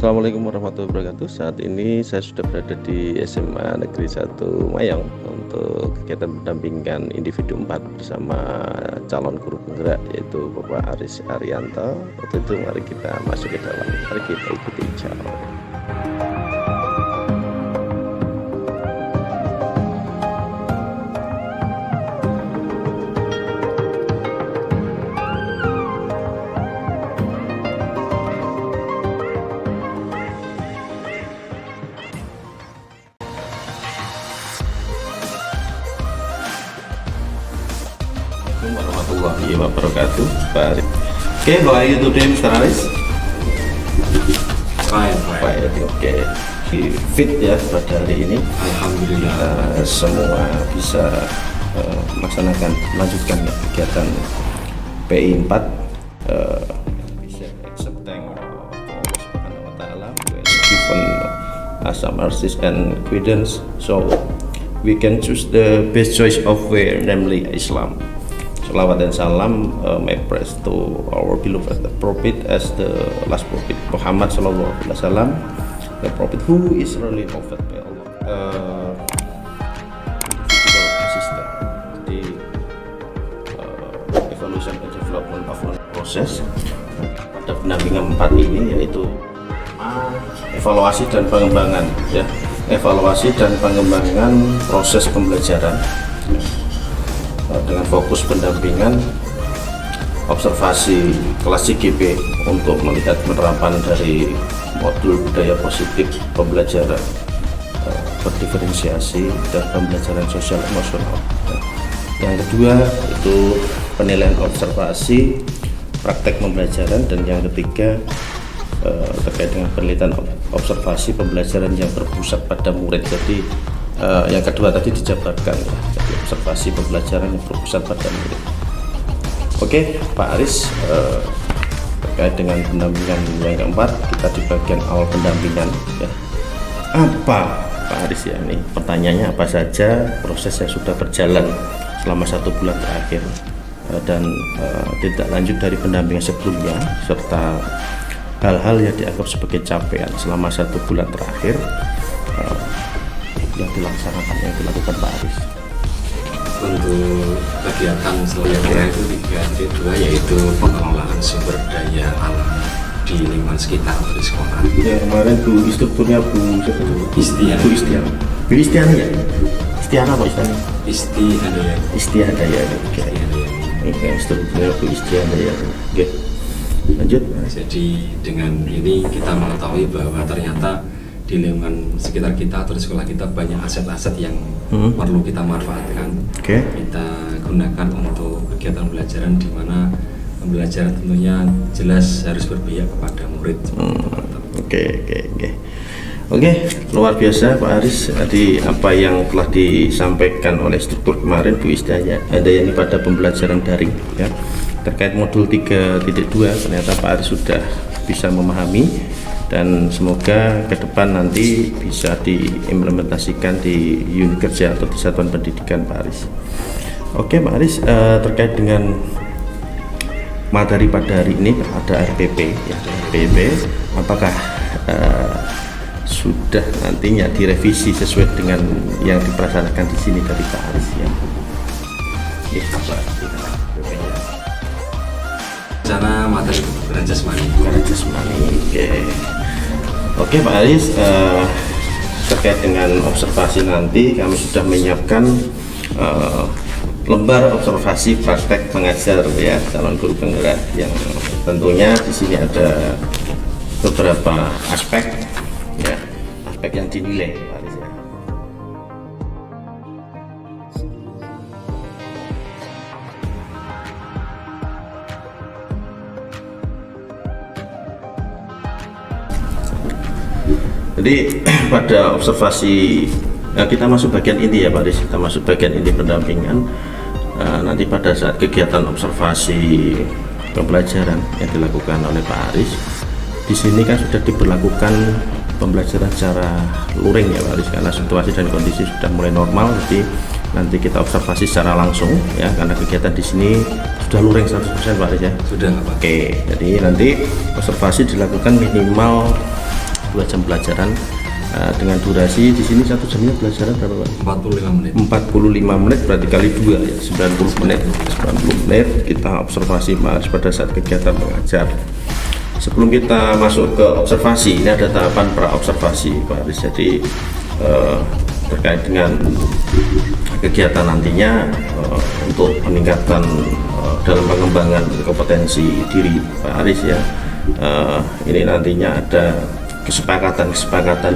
Assalamualaikum warahmatullahi wabarakatuh. Saat ini saya sudah berada di SMA Negeri 1 Mayang untuk kegiatan pendampingan individu 4 bersama calon guru penggerak yaitu Bapak Aris Arianto. Untuk itu mari kita masuk ke dalam, mari kita ikuti jalan. Warahmatullahi wabarakatuh. Baik. Okay, how are you today, Mr. Aris? Fine. Oke. Fit ya pada hari ini. Alhamdulillah. Semua bisa melanjutkan kegiatan PI 4. Bisa accept thank Allah Subhanahu wa taala given us some assist and guidance, so we can choose the best choice of way, namely Islam. Salawat dan salam may praise to our beloved Prophet as the last Prophet Muhammad Sallallahu Alaihi Wasallam, the Prophet who is really loved by Allah. Individual assistant, the evolution and development of process pada pendampingan 4 ini yaitu evaluasi dan pengembangan ya, evaluasi dan pengembangan proses pembelajaran dengan fokus pendampingan observasi kelas CGP untuk melihat penerapan dari modul budaya positif pembelajaran berdiferensiasi dan pembelajaran sosial emosional. Yang kedua itu penilaian observasi praktek pembelajaran, dan yang ketiga terkait dengan penelitian observasi pembelajaran yang berpusat pada murid. Jadi yang kedua tadi dijabarkan ya, jadi observasi pembelajaran yang berpusat pada murid. Oke, Pak Aris, terkait dengan pendampingan yang keempat, kita di bagian awal pendampingan ya. Apa Pak Aris ya, ini pertanyaannya apa saja proses yang sudah berjalan selama 1 bulan terakhir dan tidak lanjut dari pendampingan sebelumnya, serta hal-hal yang dianggap sebagai capaian selama 1 bulan terakhir yang dilakukan Pak Aris. Untuk kegiatan selanjutnya itu 3T2, yaitu pengelolaan sumber daya alam di lingkungan sekitar dari sekolah. Ya, kemarin Bu instrukturnya Bu Istiana. Bu Istiana. Bu Istiana ya? Istiana apa Istiana? Istiana ya. Oke. Oke, instrukturnya Bu Istiana ya. Oke. Lanjut. Jadi dengan ini kita mengetahui bahwa ternyata di lingkungan sekitar kita atau di sekolah kita banyak aset-aset yang perlu kita manfaatkan. Kita gunakan untuk kegiatan pembelajaran, di mana pembelajaran tentunya jelas harus berpihak kepada murid. Oke, luar biasa Pak Aris. Tadi apa yang telah disampaikan oleh struktur kemarin Bu Istiana, ada yang pada pembelajaran daring ya. Terkait modul 3.2 ternyata Pak Aris sudah bisa memahami, dan semoga ke depan nanti bisa diimplementasikan di unit kerja atau di satuan pendidikan Pak Aris. Oke Pak Aris, terkait dengan materi pada hari ini ada RPP ya, RPP apakah sudah nantinya direvisi sesuai dengan yang diprasangkakan di sini dari Pak Aris ya? Cara materi jasmani. Oke Pak Aris, terkait dengan observasi nanti kami sudah menyiapkan lembar observasi praktek pengajar ya calon guru penggerak, yang tentunya di sini ada beberapa aspek ya, aspek yang dinilai Pak Aris ya. Jadi pada observasi kita masuk bagian inti ya Pak Aris, kita masuk bagian inti pendampingan. Nanti pada saat kegiatan observasi pembelajaran yang dilakukan oleh Pak Aris, di sini kan sudah diberlakukan pembelajaran secara luring ya Pak Aris, karena situasi dan kondisi sudah mulai normal. Jadi nanti kita observasi secara langsung ya, karena kegiatan di sini sudah luring 100% Pak Aris ya. Sudah Pak. Oke, jadi nanti observasi dilakukan minimal 2 jam pelajaran dengan durasi di sini 1 jamnya pelajaran berapa Pak? 45 menit. 45 menit berarti kali 2 ya, 90 menit. 90 menit kita observasi Mas pada saat kegiatan mengajar. Sebelum kita masuk ke observasi, ini ada tahapan pra-observasi Pak Aris. Jadi terkait dengan kegiatan nantinya untuk peningkatan dalam pengembangan kompetensi diri Pak Aris ya, ini nantinya ada kesepakatan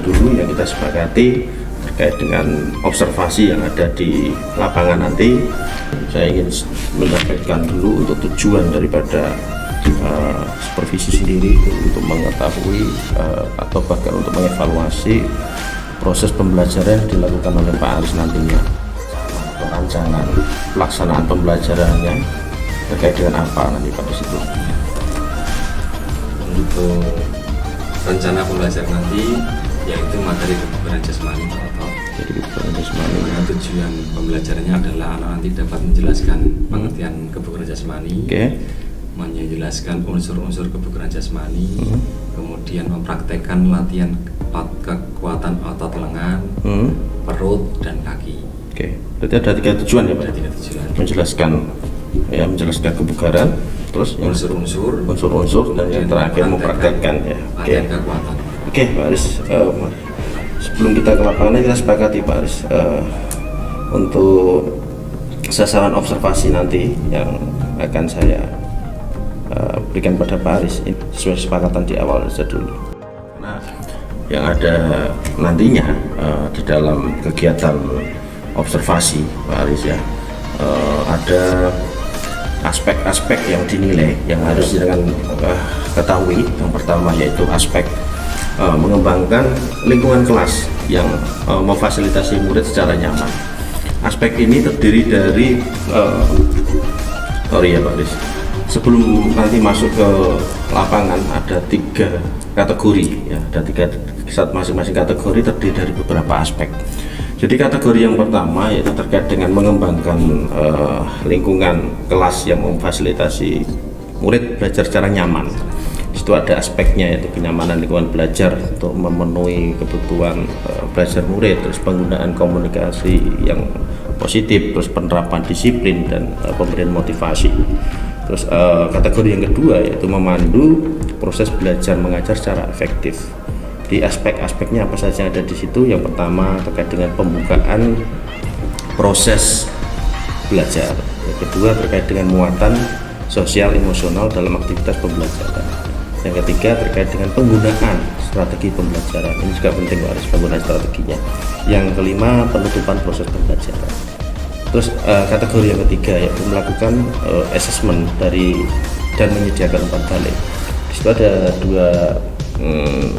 dulu yang kita sepakati terkait dengan observasi yang ada di lapangan nanti. Saya ingin menyampaikan dulu untuk tujuan daripada supervisi sendiri untuk mengetahui atau bahkan untuk mengevaluasi proses pembelajaran yang dilakukan oleh Pak Aris nantinya, rancangan pelaksanaan pembelajarannya terkait dengan apa nanti Pak di situ. Untuk rencana pembelajaran nanti yaitu materi kebugaran jasmani atau jadi kebugaran jasmani. Tujuan pembelajarannya adalah anak nanti dapat menjelaskan pengertian kebugaran jasmani, menjelaskan unsur-unsur kebugaran jasmani, kemudian mempraktekkan latihan kekuatan otot lengan, perut dan kaki. Berarti ada 3 tujuan ya Pak? Ada 3 tujuan. Menjelaskan kebugaran, terus unsur-unsur dan yang terakhir mempraktekkan ya. Kekuatan. Pak Aris, sebelum kita ke lapangan kita sepakati Pak Aris untuk sasaran observasi nanti yang akan saya berikan pada Pak Aris ini sesuai kesepakatan di awal saja dulu. Nah, yang ada nantinya di dalam kegiatan observasi Pak Aris ya, ada aspek-aspek yang dinilai yang harus dengan ketahui. Yang pertama yaitu aspek mengembangkan lingkungan kelas yang memfasilitasi murid secara nyaman. Aspek ini terdiri dari Pak Aris, sebelum nanti masuk ke lapangan ada 3 kategori ya, ada 3 masing-masing kategori terdiri dari beberapa aspek. Jadi kategori yang pertama yaitu terkait dengan mengembangkan lingkungan kelas yang memfasilitasi murid belajar secara nyaman. Di situ ada aspeknya yaitu kenyamanan lingkungan belajar untuk memenuhi kebutuhan belajar murid, terus penggunaan komunikasi yang positif, terus penerapan disiplin dan pemberian motivasi. Terus kategori yang kedua yaitu memandu proses belajar mengajar secara efektif. Di aspek-aspeknya apa saja yang ada di situ? Yang pertama terkait dengan pembukaan proses belajar. Yang kedua terkait dengan muatan sosial emosional dalam aktivitas pembelajaran. Yang ketiga terkait dengan penggunaan strategi pembelajaran. Ini juga penting harus penggunaan strateginya. Yang kelima penutupan proses pembelajaran. Terus kategori yang ketiga yaitu melakukan assessment dan menyediakan umpan balik. Di situ ada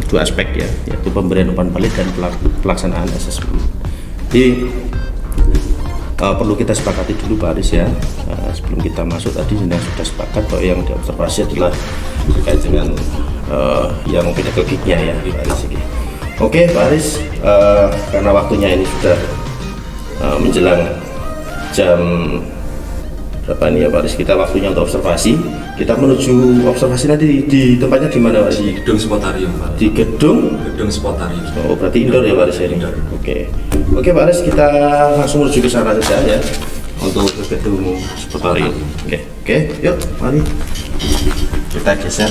dua aspek ya, yaitu pemberian umpan balik dan pelaksanaan assessment. Jadi perlu kita sepakati dulu Pak Aris ya, sebelum kita masuk tadi sudah sepakat bahwa yang diobservasi adalah terkait dengan yang pedagogiknya ya Pak Aris ini. Oke Pak Aris, karena waktunya ini sudah menjelang jam berapa nih ya Pak Aris, kita waktunya untuk observasi. Kita menuju observasi nanti di tempatnya di mana Pak? Di gedung Spotarium Pak. Di gedung Spotarium. Oh berarti indoor ya Pak Aris ini. Oke Pak Aris, kita langsung menuju ke sana saja ya untuk ke gedung Spotarium. Oke, yuk mari kita geser.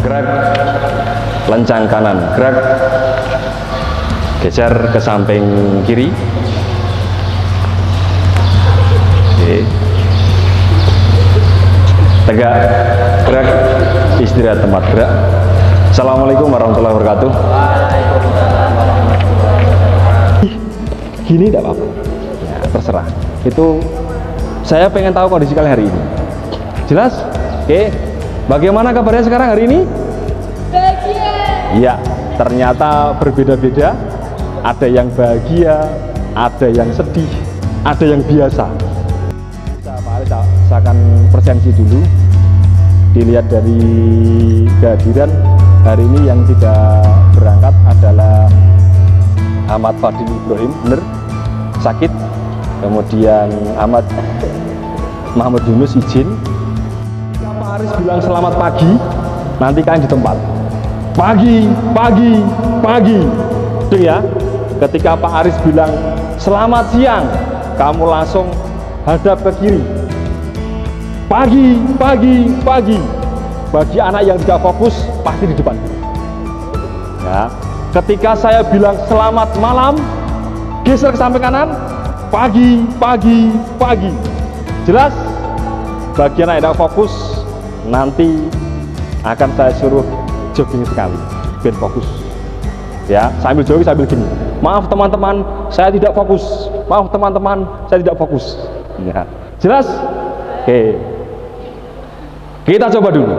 Gerak lencang kanan, gerak geser ke samping kiri. Oke. Tegak, gerak, istirahat tempat, gerak. Assalamualaikum warahmatullahi wabarakatuh. Gini tidak apa-apa ya, terserah. Itu saya pengen tahu kondisi kalian hari ini. Jelas? Oke. Bagaimana kabarnya sekarang hari ini? Bahagia. Iya, ternyata berbeda-beda. Ada yang bahagia, ada yang sedih, ada yang biasa. Saya akan presensi dulu. Dilihat dari kehadiran hari ini yang tidak berangkat adalah Ahmad Fadil Ibrahim, benar, sakit. Kemudian Ahmad Muhammad Yunus izin, Aris bilang selamat pagi, nanti kalian di tempat. Pagi, pagi, pagi. Deng ya. Ketika Pak Aris bilang selamat siang, kamu langsung hadap ke kiri. Pagi, pagi, pagi. Bagi anak yang tidak fokus, pasti di depan. Ya. Ketika saya bilang selamat malam, geser ke samping kanan. Pagi, pagi, pagi. Jelas? Bagi anak yang tidak fokus, nanti akan saya suruh jogging sekali, biar fokus. Ya, sambil jogging sambil gini. Maaf teman-teman, saya tidak fokus. Maaf teman-teman, saya tidak fokus. Ya. Jelas? Oke. Kita coba dulu.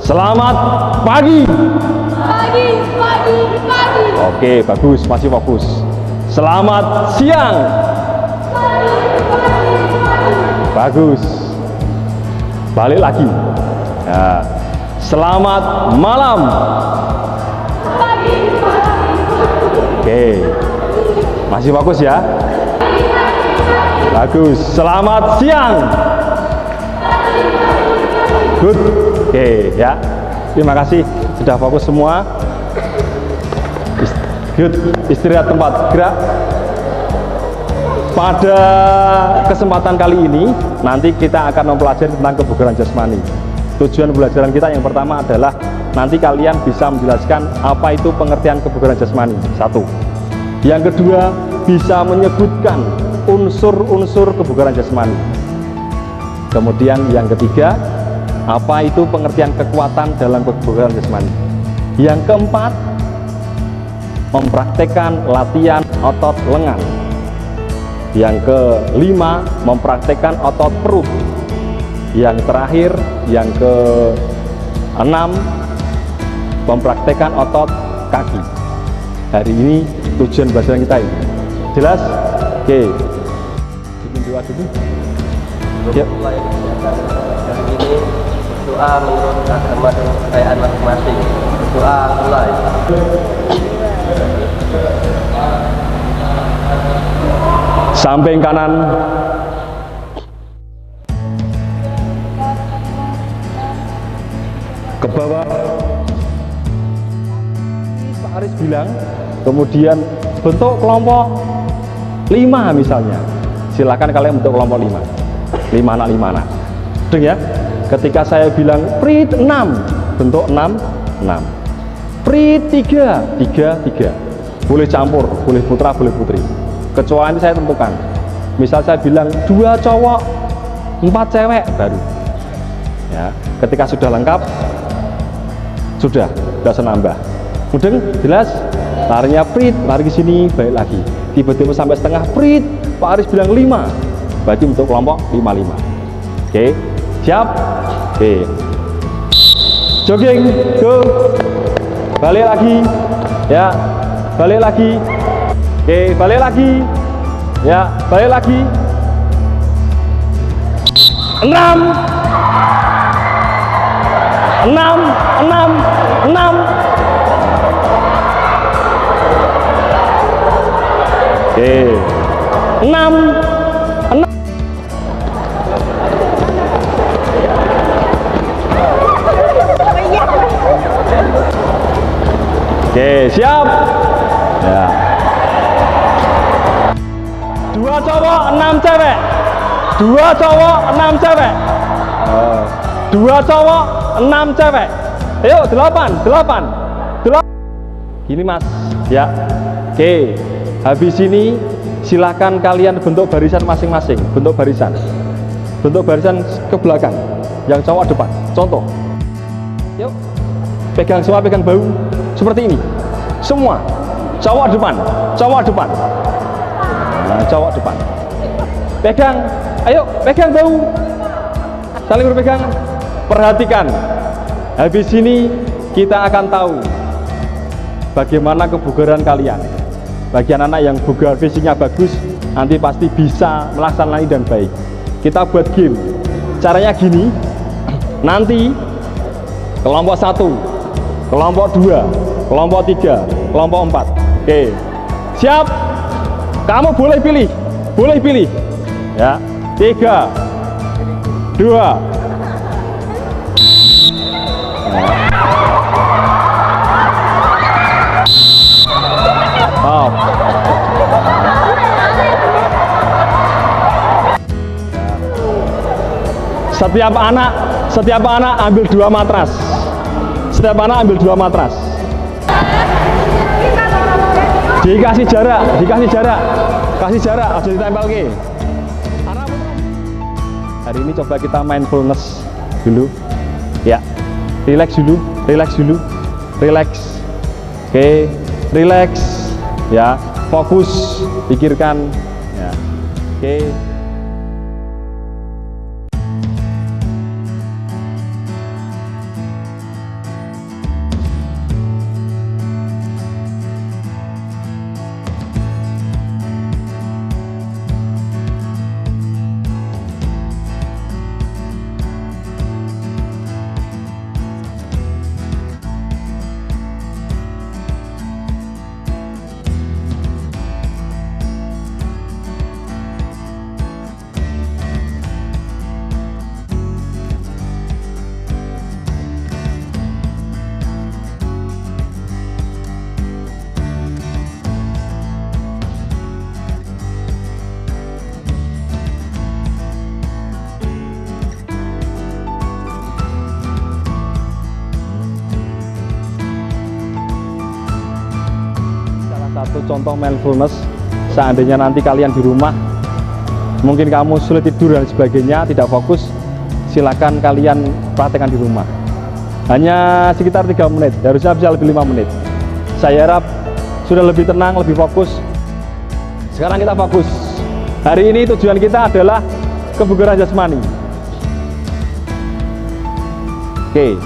Selamat pagi. Pagi, pagi, pagi. Oke, bagus, masih fokus. Selamat siang. Pagi, pagi, pagi. Bagus. Balik lagi. Ya. Selamat malam. Pagi, pagi. Oke. Masih fokus ya? Bagus. Selamat siang. Good. Oke, ya. Terima kasih sudah fokus semua. Good. Istirahat tempat. Gerak. Pada kesempatan kali ini, nanti kita akan mempelajari tentang kebugaran jasmani. Tujuan pembelajaran kita yang pertama adalah nanti kalian bisa menjelaskan apa itu pengertian kebugaran jasmani. Satu. Yang kedua, bisa menyebutkan unsur-unsur kebugaran jasmani. Kemudian yang ketiga, apa itu pengertian kekuatan dalam kebugaran jasmani. Yang keempat, mempraktekkan latihan otot lengan. Yang kelima, mempraktekkan otot perut. Yang terakhir, yang keenam, mempraktekkan otot kaki. Hari ini tujuan pembelajaran kita ini. Jelas? Oke. Bikin doa dulu. Yuk. Mulai hari ini doa menurut agama dan kepercayaan masing-masing. Doa mulai. Samping kanan. Ke bawah. Pak Aris bilang, kemudian bentuk kelompok 5 misalnya. Silakan kalian bentuk kelompok 5. 5 anak, 5 anak. Deng ya. Ketika saya bilang prit 6, bentuk 6, 6. Prit 3, 3, 3. Boleh campur, boleh putra, boleh putri. Kecuali saya tentukan. Misal saya bilang 2 cowok, 4 cewek baru. Ya, ketika sudah lengkap, sudah, tidak usah nambah. Mudeng, jelas? Larinya prit, lari ke sini, balik lagi. Tiba-tiba sampai setengah prit, Pak Aris bilang 5. Berarti untuk kelompok 5-5. Oke, siap? Oke. Jogging, go. Balik lagi. Ya, balik lagi. Oke, balik lagi. Ya, balik lagi. 6. 6. 6. 6. Oke. 6. 6. Oke, siap. Ya. 2 cowok, 6 cewek. 2 cowok, 6 cewek. 2 cowok, 6 cewek. Ayo, 8. Gini mas, ya. Oke, habis ini silakan kalian bentuk barisan masing-masing. Bentuk barisan ke belakang. Yang cowok depan. Contoh. Yuk, pegang semua, pegang bahu. Seperti ini. Semua. Cowok depan. Nah, cowok depan. Pegang. Ayo, pegang bahu. Saling berpegang. Perhatikan. Habis ini kita akan tahu bagaimana kebugaran kalian. Bagi anak-anak yang bugar, fisiknya bagus, nanti pasti bisa melaksanakan dan baik. Kita buat game. Caranya gini. Nanti kelompok 1, kelompok 2, kelompok 3, kelompok 4. Oke. Siap? Kamu boleh pilih. Ya. 3, 2, Stop. Setiap anak ambil 2 matras. Setiap anak ambil 2 matras. Dikasih jarak, kasih jarak, harus ditempel ke. Hari ini coba kita mindfulness dulu, ya. Relax dulu, relax. Oke, relax, ya. Fokus, pikirkan, ya. Oke. Satu contoh mindfulness, seandainya nanti kalian di rumah mungkin kamu sulit tidur dan sebagainya, tidak fokus, silakan kalian praktekkan di rumah. Hanya sekitar 3 menit, harusnya bisa lebih 5 menit. Saya harap sudah lebih tenang, lebih fokus. Sekarang kita fokus. Hari ini tujuan kita adalah kebugaran jasmani. Oke,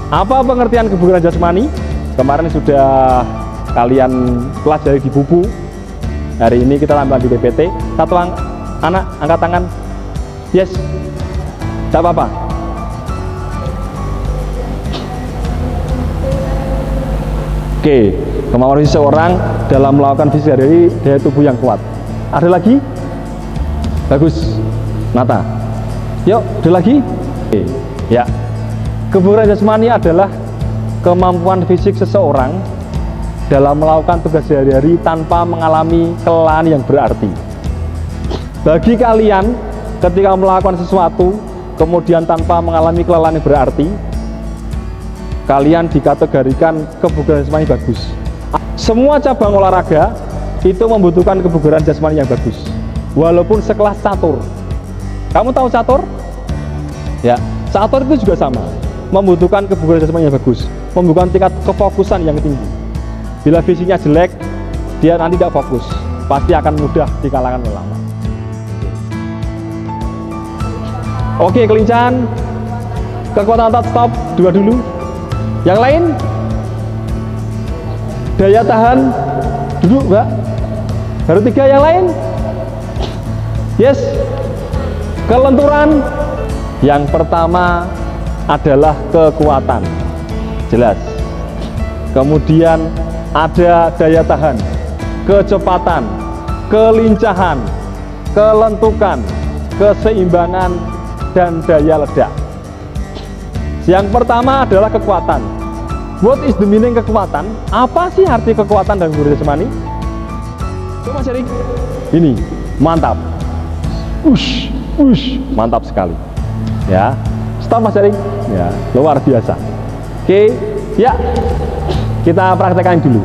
apa pengertian kebugaran jasmani? Kemarin sudah kalian pelajari di buku. Hari ini kita tambah di PPT. Satu anak angkat tangan. Yes, tidak apa-apa. Oke, kemampuan seseorang dalam melakukan fisik dari daya tubuh yang kuat. Ada lagi? Bagus, Nata. Yuk, ada lagi? Oke, ya. Kebugaran jasmani adalah kemampuan fisik seseorang dalam melakukan tugas sehari-hari tanpa mengalami kelelahan yang berarti. Bagi kalian, ketika melakukan sesuatu, kemudian tanpa mengalami kelelahan yang berarti, kalian dikategorikan kebugaran jasmani bagus. Semua cabang olahraga itu membutuhkan kebugaran jasmani yang bagus, walaupun sekelas catur. Kamu tahu catur? Ya, catur itu juga sama, membutuhkan kebugaran jasmani yang bagus, membutuhkan tingkat kefokusan yang tinggi. Bila visinya jelek, dia nanti tidak fokus, pasti akan mudah dikalahkan oleh lawan. Oke, kelincahan, kekuatan otot stop, 2 dulu. Yang lain, daya tahan, duduk Mbak. Baru 3 yang lain. Yes, kelenturan. Yang pertama adalah kekuatan, jelas. Kemudian ada daya tahan, kecepatan, kelincahan, kelentukan, keseimbangan, dan daya ledak. Yang pertama adalah kekuatan. What is the meaning kekuatan? Apa sih arti kekuatan dalam kebugaran jasmani? Coba Mas Erik. Ini, mantap. Mantap sekali. Ya, stop Mas Erik. Ya, luar biasa. Oke, ya. Kita praktekkan dulu.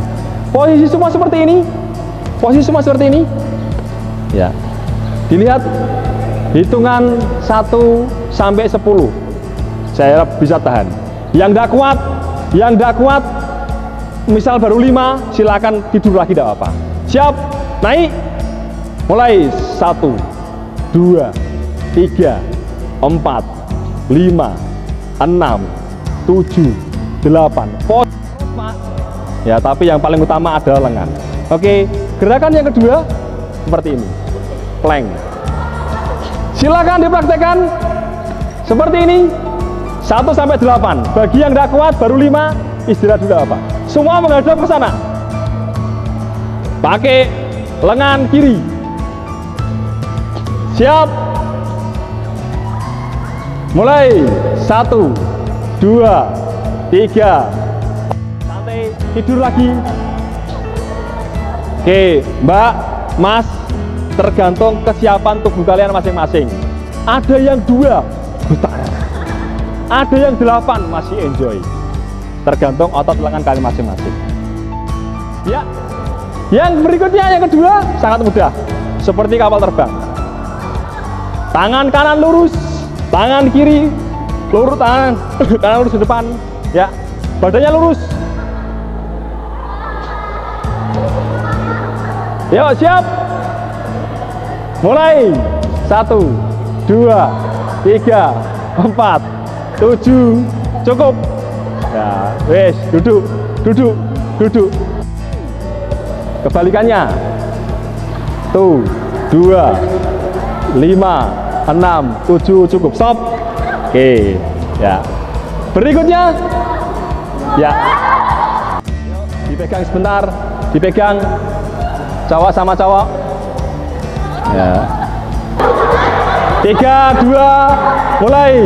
Posisi semua seperti ini. Posisi semua seperti ini. Ya. Dilihat hitungan 1 sampai 10. Saya harap bisa tahan. Yang enggak kuat, misal baru 5, silakan tidur lagi, tidak apa-apa. Siap? Naik. Mulai 1 2 3 4 5 6 7 8. Ya, tapi yang paling utama adalah lengan. Oke, gerakan yang kedua seperti ini, plank. Silakan dipraktekkan seperti ini, 1 sampai 8. Bagi yang tidak kuat baru 5, istirahat dulu apa. Semua menghadap ke sana. Pakai lengan kiri. Siap. Mulai 1 2 3. Tidur lagi. Oke, Mbak, Mas, tergantung kesiapan tubuh kalian masing-masing. Ada yang 2 butar, ada yang 8 masih enjoy. Tergantung otot lengan kalian masing-masing. Ya, yang berikutnya, yang kedua, sangat mudah. Seperti kapal terbang. Tangan kanan lurus, tangan kiri lurus, tangan kanan lurus ke depan. Ya, badannya lurus. Yuk, siap. Mulai. 1, 2, 3, 4, 7. Cukup. Ya, wes, duduk. Kebalikannya. Tuh, 2, 5, 6, 7. Cukup. Stop. Oke. Ya. Berikutnya. Ya. Dipegang sebentar. Dipegang. Cowok sama cowok. Ya. 3, 2, mulai.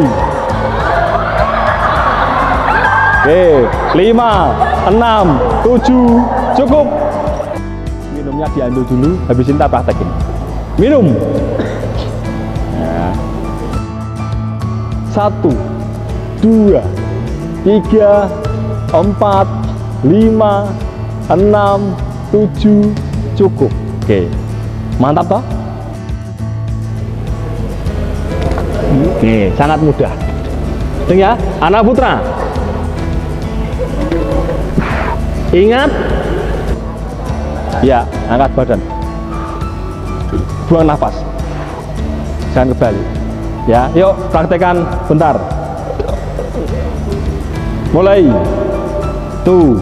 Oke, 5, 6, 7, cukup. Minumnya diambil dulu, habis ini kita praktekin. Minum. Ya. 1, 2, 3, 4, 5, 6, 7, cukup. Oke, mantap toh? Oke, sangat mudah. Dengar ya, anak putra. Ingat, ya, angkat badan, buang nafas, jangan kembali. Ya, yuk praktekkan bentar. Mulai. Tuh,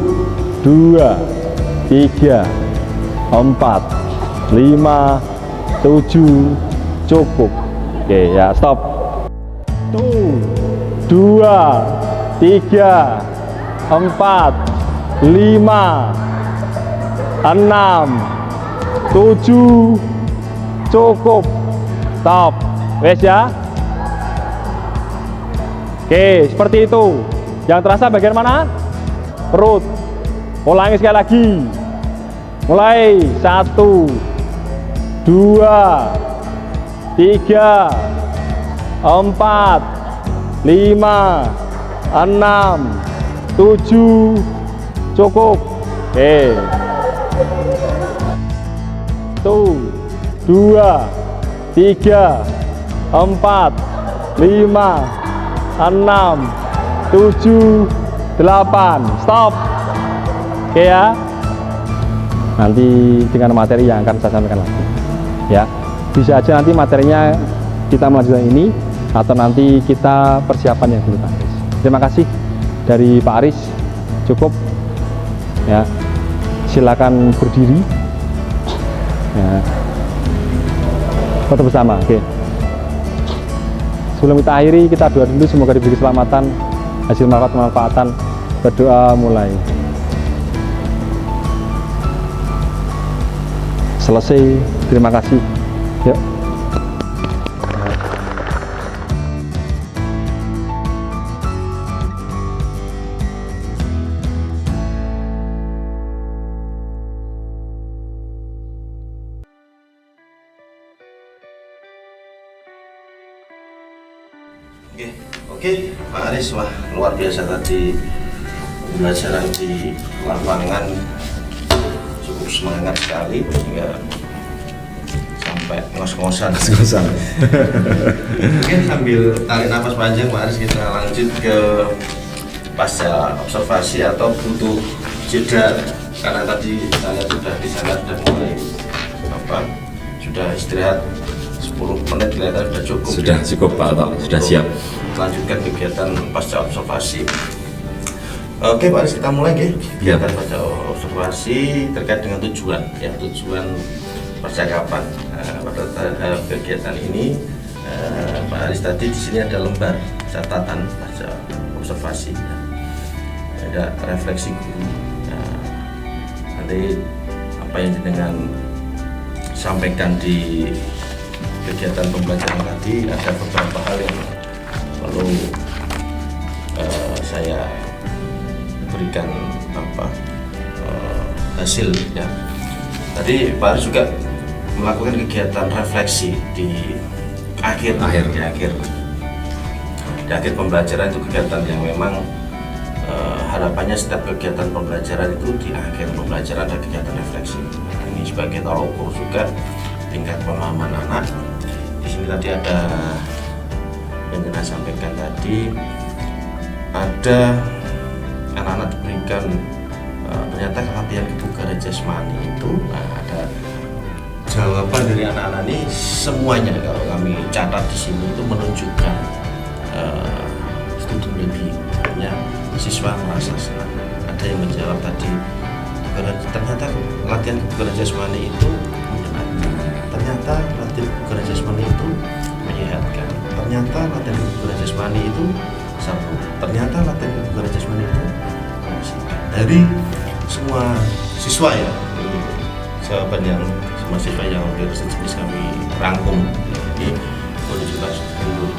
2, 3, 4, 5, 7, cukup. Oke, ya, stop. Tuh, 2, 3, 4, 5, 6, 7, cukup. Stop. Wes ya. Oke, seperti itu. Yang terasa bagian mana? Perut. Ulangi sekali lagi. Mulai. 1, 2, 3, 4, 5, 6, 7, cukup. Oke. 1, 2, 3, 4, 5, 6, 7, 8. Stop. Oke ya. Nanti dengan materi yang akan saya sampaikan lagi. Ya. Bisa aja nanti materinya kita melanjutkan ini atau nanti kita persiapan yang bulu tangkis. Terima kasih dari Pak Aris. Cukup. Ya. Silakan berdiri. Ya. Foto bersama. Oke. Sebelum kita akhiri, kita doa dulu semoga diberi keselamatan, hasil manfaat-manfaatan. Berdoa mulai. Selesai. Terima kasih. Yuk. Oke, Pak Aris, wah luar biasa tadi pembelajaran di lapangan, cukup semangat sekali hingga sampai ngos-ngosan. Oke, sambil tarik nafas panjang Pak Aris, kita lanjut ke pasca observasi atau butuh jeda, karena tadi saya sudah di sana sudah mulai sudah istirahat 10 menit, kelihatan sudah cukup. Sudah cukup Pak, sudah siap. Lanjutkan kegiatan pasca observasi. Oke Pak Aris, kita mulai kegiatan pasca observasi terkait dengan tujuan, ya, tujuan percakapan. Pada kegiatan ini Pak Aris tadi di sini ada lembar catatan pasca observasi, ya. Ada refleksi guru. Nanti apa yang dengan sampaikan di kegiatan pembelajaran tadi, ada beberapa hal yang perlu saya berikan hasil, ya. Tadi Pak Aris juga melakukan kegiatan refleksi di akhir pembelajaran. Itu kegiatan yang memang harapannya setiap kegiatan pembelajaran itu di akhir pembelajaran ada kegiatan refleksi. Ini sebagai tolak ukur juga tingkat pemahaman anak. Di sini tadi ada yang kita sampaikan tadi, ada anak-anak diberikan ternyata latihan kebugaran jasmani itu ada jawaban dari anak-anak ini semuanya kalau kami catat di sini itu menunjukkan studi lebih artinya siswa merasa senang. Ada yang menjawab tadi ternyata latihan kebugaran jasmani itu menyenangkan, ternyata latihan kebugaran jasmani itu menyehatkan, ternyata latihan kebugaran jasmani itu seru, ternyata latihan kebugaran jasmani itu mengasihkan. Dari semua siswa ya, jawaban yang semua siswa yang hampir sejenis kami rangkum ini menunjukkan mundur.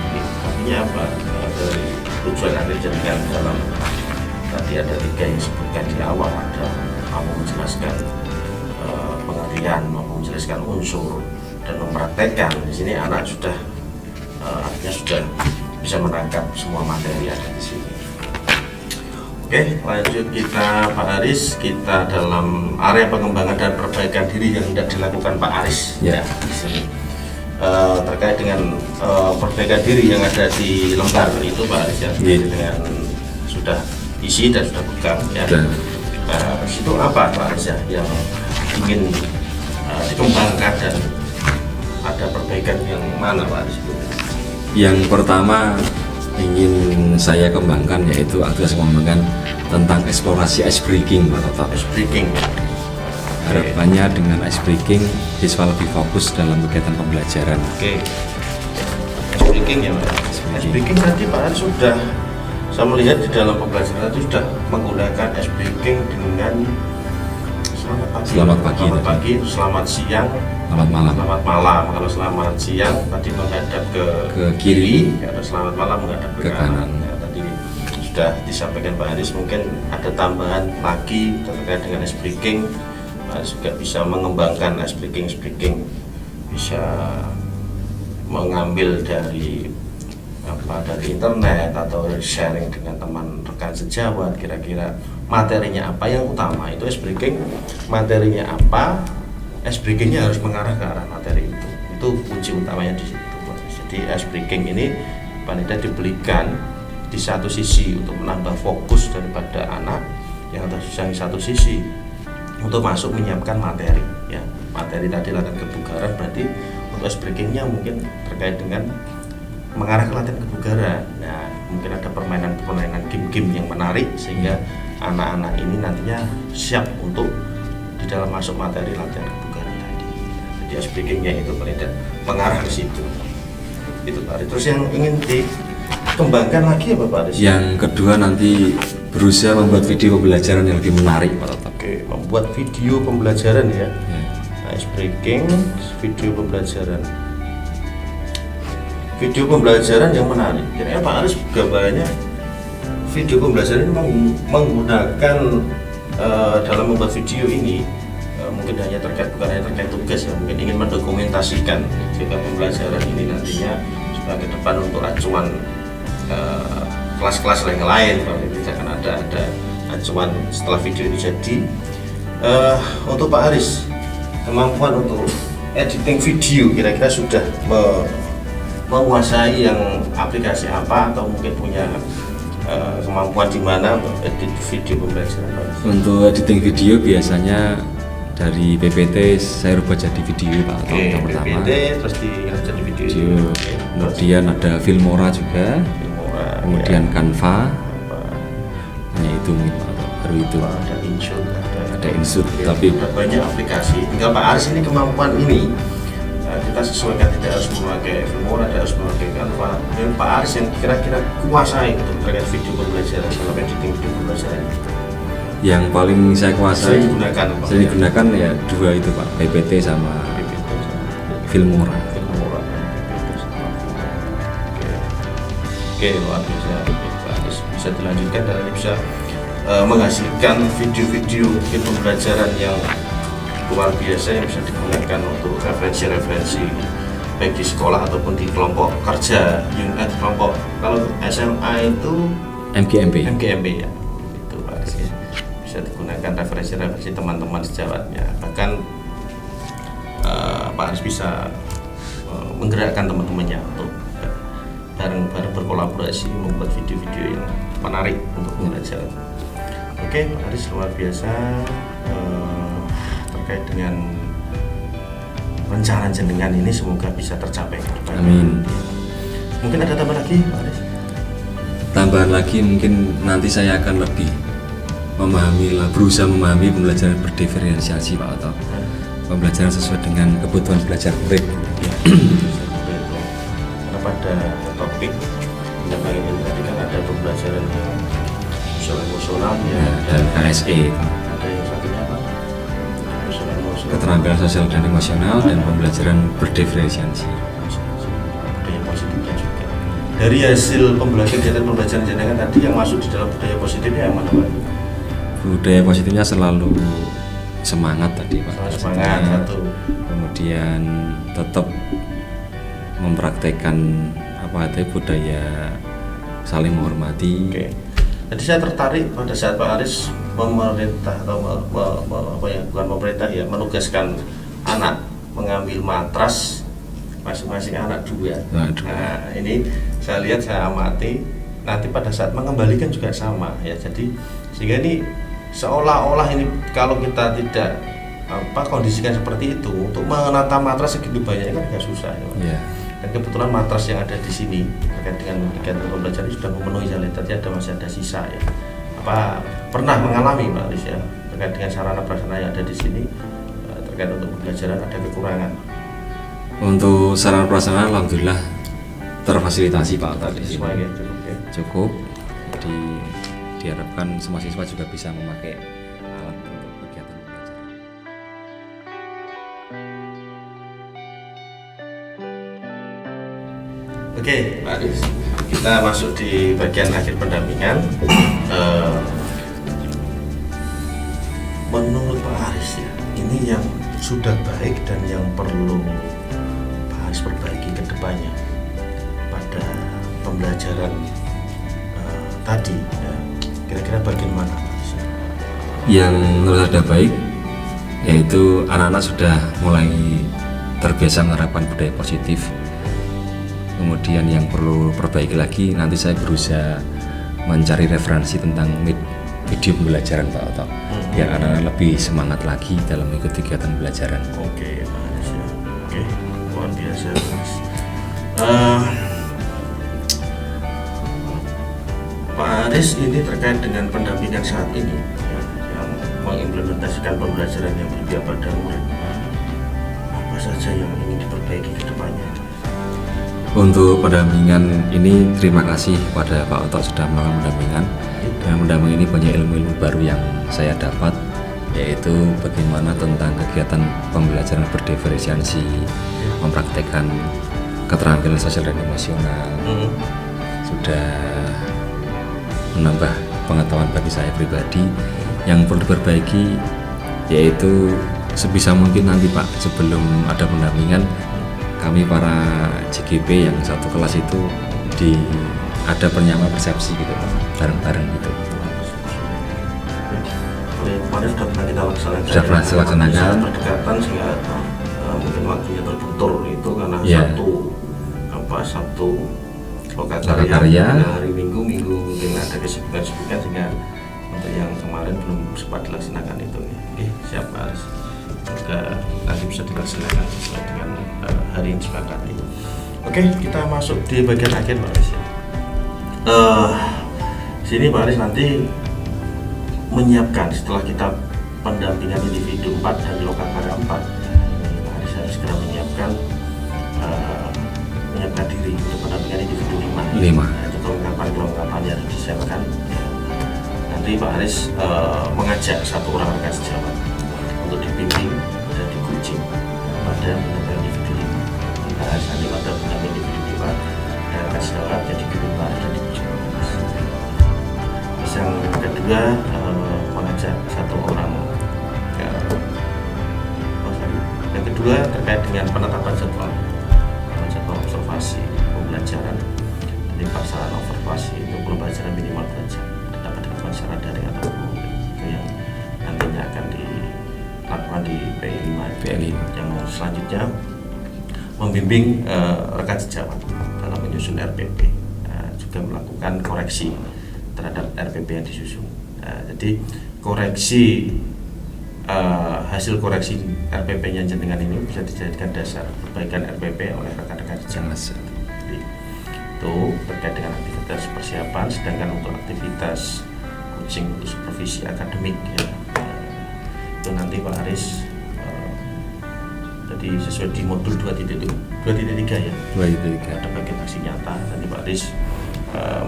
Artinya apa? Dari tujuan yang dijadikan dalam tadi ada 3 yang disebutkan di awal, ada mampu menjelaskan pengertian, mampu menjelaskan unsur dan mempraktekkan. Di sini anak sudah artinya sudah bisa menangkap semua materi yang ada di sini. Oke, lanjut kita Pak Aris, kita dalam area pengembangan dan perbaikan diri yang tidak dilakukan Pak Aris ya di sini. Terkait dengan perbaikan diri yang ada di lembar itu Pak Aris ya, dengan sudah isi dan sudah pegang ya. Itu apa Pak Aris ya yang ingin dikembangkan dan ada perbaikan yang mana Pak Aris? Yang pertama ingin saya kembangkan yaitu aktivitas mengembangkan tentang eksplorasi ice breaking atau ice breaking. Harapannya dengan ice breaking siswa lebih fokus dalam kegiatan pembelajaran. Oke. Ice breaking ya Pak. Ice breaking tadi Pak Aris sudah, saya melihat di dalam pembelajaran tadi sudah menggunakan ice breaking dengan selamat pagi, selamat siang, selamat malam. Selamat malam. Kalau selamat siang tadi menghadap ke kiri, kalau selamat malam menghadap ke kanan. Ya, tadi sudah disampaikan Pak Aris, mungkin ada tambahan lagi terkait dengan ice breaking. Pak Aris juga bisa mengembangkan ice breaking, bisa mengambil dari dari internet atau sharing dengan teman rekan sejawat, kira-kira materinya apa yang utama itu ice breaking, materinya apa, ice breakingnya harus mengarah ke arah materi itu kunci utamanya di situ. Jadi ice breaking ini paling tidak diberikan di satu sisi untuk menambah fokus daripada anak, yang satu sisi untuk masuk menyiapkan materi ya. Materi tadi latihan kebugaran, berarti untuk ice breakingnya mungkin terkait dengan mengarah ke latihan kebugaran. Nah, mungkin ada permainan game-game yang menarik sehingga anak-anak ini nantinya siap untuk di dalam masuk materi latihan kebugaran tadi. Jadi ice breakingnya itu paling tidak mengarah ke situ. Itu Pak. Terus yang ingin dikembangkan lagi apa Pak Aris? Yang kedua nanti berusaha membuat video pembelajaran yang lebih menarik Pak. Oke, membuat video pembelajaran ya. Ice breaking, video pembelajaran. Video pembelajaran yang menarik. Kira-kira Pak Aris gambarannya video pembelajaran ini menggunakan dalam membuat video ini mungkin hanya bukan hanya terkait tugas ya, mungkin ingin mendokumentasikan juga pembelajaran ini nantinya sebagai depan untuk acuan kelas-kelas yang lain. Kalau misalkan ada acuan setelah video ini jadi. Untuk Pak Aris, kemampuan untuk editing video kira-kira sudah menguasai yang aplikasi apa atau mungkin punya kemampuan di mana untuk edit video pembelajaran? Untuk editing video biasanya dari PPT saya rubah jadi video Pak. Yang pertama PPT terus jadi video. Kemudian ada Filmora juga. Kemudian ya. Canva. Hanya itu baru itu. Ada Insert. Tapi banyak aplikasi. Tinggal Pak Aris ini kemampuan ini kita sesuaikan, tidak harus memakai Filmora, tidak harus memakai Canva. Dan Pak Aris yang kira-kira kuasai untuk terkait video pembelajaran, dalam editing video pembelajaran itu. Yang paling saya kuasai, saya digunakan ya dua itu Pak, PPT sama Filmora. Oke, luar biasa. Pak Aris bisa dilanjutkan dan bisa menghasilkan video-video pembelajaran yang luar biasa yang bisa digunakan untuk referensi-referensi baik di sekolah ataupun di kelompok kerja, kelompok kalau SMA itu MGMB ya, itu Pak Aris ya. Bisa digunakan referensi-referensi teman-teman sejawatnya, bahkan Pak Aris bisa menggerakkan teman-temannya untuk bareng-bareng berkolaborasi membuat video-video yang menarik untuk pembelajaran. Oke, Pak Aris luar biasa terkait dengan rencana jenengan ini, semoga bisa tercapai. Amin. Mungkin ada tambah lagi, Pak Aris? Tambahan lagi mungkin nanti saya akan lebih berusaha memahami pembelajaran berdiferensiasi Pak Oto. Pembelajaran sesuai dengan kebutuhan belajar murid. Karena pada topik yang paling ini tadi kan ada pembelajaran yang emosional ya, dan KSE. Ada yang satunya apa? Keterampilan sosial dan emosional dan pembelajaran berdiferensiasi. Budaya positifnya juga. Dari hasil kegiatan pembelajaran jenengan tadi yang masuk di dalam budaya positifnya yang mana Pak? Budaya positifnya selalu semangat tadi Pak. Semangat satu. Kemudian tetap mempraktekkan budaya saling menghormati. Oke. Jadi saya tertarik pada saat Pak Aris memerintah atau bukan pemerintah ya, menugaskan anak mengambil matras masing-masing anak dua. Nah ini saya lihat, saya amati, nanti pada saat mengembalikan juga sama ya. Jadi sehingga ini seolah-olah ini kalau kita tidak kondisikan seperti itu, untuk menata matras segitu banyak kan agak susah ya. Yeah. Dan kebetulan matras yang ada di sini terkait dengan kegiatan pembelajaran ini sudah memenuhi, saya lihat tadi masih ada sisa ya. Apa pernah mengalami Pak Aris ya terkait dengan sarana prasarana yang ada di sini terkait untuk pembelajaran ada kekurangan? Untuk sarana prasarana alhamdulillah terfasilitasi Pak tadi. Cukup. Diharapkan semua siswa juga bisa memakai alat untuk kegiatan pembelajaran. Oke, Pak Aris, kita masuk di bagian akhir pendampingan. Menurut Pak Aris ya, ini yang sudah baik dan yang perlu Pak Aris perbaiki ke depannya pada pembelajaran tadi ya, kira-kira bagian mana Pak Aris? Yang menurut saya baik yaitu anak-anak sudah mulai terbiasa menerapkan budaya positif. Kemudian yang perlu perbaiki lagi, nanti saya berusaha mencari referensi tentang video pembelajaran Pak Oto, biar anak-anak lebih semangat lagi dalam mengikuti kegiatan pembelajaran. Oke, Pak Aris ya. Oke, luar biasa Mas. Pak Aris, ini terkait dengan pendampingan saat ini ya, yang mengimplementasikan pembelajaran yang berpihak pada murid. Apa saja yang ingin diperbaiki ke depannya? Untuk pendampingan ini terima kasih kepada Pak Oto sudah melakukan pendampingan. Dengan pendampingan ini banyak ilmu-ilmu baru yang saya dapat, yaitu bagaimana tentang kegiatan pembelajaran berdiferensiasi, mempraktekkan keterampilan sosial dan emosional. Sudah menambah pengetahuan bagi saya pribadi. Yang perlu diperbaiki yaitu sebisa mungkin nanti Pak, sebelum ada pendampingan, kami para JGP yang satu kelas itu ada penyamaan persepsi gitu Pak, bareng-bareng gitu. Kemarin sudah pernah kita laksanakan. Sudah pernah dilaksanakan. Berdekatan sehingga mungkin waktunya terbentur itu karena satu lokakarya hari Minggu mungkin ada kesibukan sehingga untuk yang kemarin belum sempat dilaksanakan itu. Oke, siap Pak Aris. Semoga nanti bisa dilaksanakan sesuai dengan hari yang disepakati. Oke, kita masuk di bagian akhir Pak Aris ya. Sini Pak Aris nanti menyiapkan setelah kita pendampingan individu 4 dan lokakarya 4, ini Pak Aris harus segera menyiapkan diri untuk pendampingan individu 5. Itu kelengkapan yang harus disiapkan. Nanti Pak Aris mengajak satu orang rekan sejawat untuk dibimbing dan di-coaching pada pendampingan individu 5. Pak Aris nanti pada pendampingan individu 5 dan rekan sejawat jadi guru Pak Aris dan di-coaching. Yang kedua mengajak satu orang kedua terkait dengan penetapan jadwal observasi pembelajaran. Jadi pelaksanaan observasi itu pembelajaran minimal 2 jam dapat dilakukan secara daring atau itu yang nantinya akan dilakukan di PI5. Yang selanjutnya membimbing rekan sejawat dalam menyusun RPP, juga melakukan koreksi terhadap RPP yang disusun. Jadi koreksi hasil koreksi RPP-nya jenengan ini bisa dijadikan dasar perbaikan RPP oleh rekan-rekan sejawat. Jadi, itu terkait dengan aktivitas persiapan, sedangkan untuk aktivitas coaching untuk supervisi akademik ya, itu nanti Pak Aris jadi sesuai di modul 2.3 ya, 2.3 ada bagian aksi nyata. Nanti Pak Aris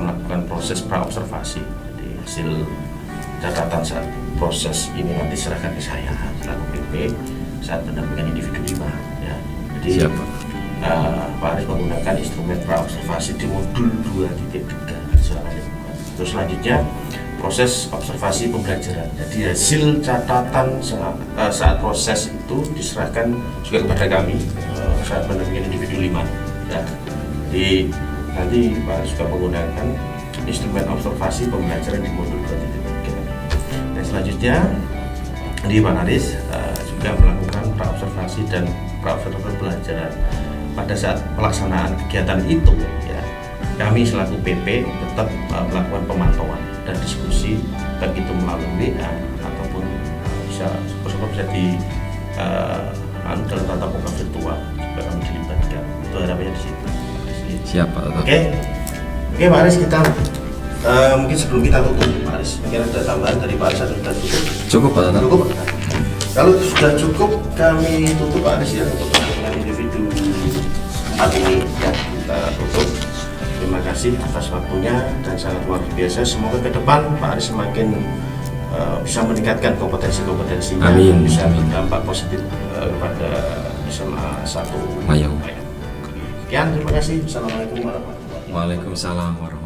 melakukan proses pra-observasi, jadi hasil catatan saat proses ini nanti serahkan ke saya selaku PP saat pendampingan individu 5 ya. Jadi Pak Aris menggunakan instrumen pra-observasi di modul 2.3 silakan dibuka. Terus selanjutnya proses observasi pembelajaran. Jadi hasil catatan saat proses itu diserahkan juga kepada kami saat pendampingan individu 5 ya. Jadi nanti Pak Aris juga menggunakan instrumen observasi pembelajaran di modul 2.3. Dan selanjutnya di Pak Aris juga melakukan pra-observasi dan pra-observasi pembelajaran pada saat pelaksanaan kegiatan itu ya. Kami selaku PP tetap melakukan pemantauan dan diskusi baik itu melalui WA ataupun bisa di dalam tatap muka virtual supaya kami dilibatkan. Itu harapannya di situ. Siapa? Oke, Pak Aris, kita mungkin sebelum kita tutup Pak Aris, mungkin ada tambahan dari Pak Aris atau sudah cukup? Cukup Pak Tata. Cukup. Kalau sudah cukup kami tutup Pak Aris ya untuk dengan individu 4 ini ya, kita tutup. Terima kasih atas waktunya dan sangat luar biasa. Semoga ke depan Pak Aris semakin bisa meningkatkan kompetensi-kompetensinya. Amin. Bisa berdampak positif kepada SMA 1 Mayau. Sekian, terima kasih. Assalamualaikum warahmatullahi wabarakatuh. Waalaikumsalam warahmatullahi wabarakatuh.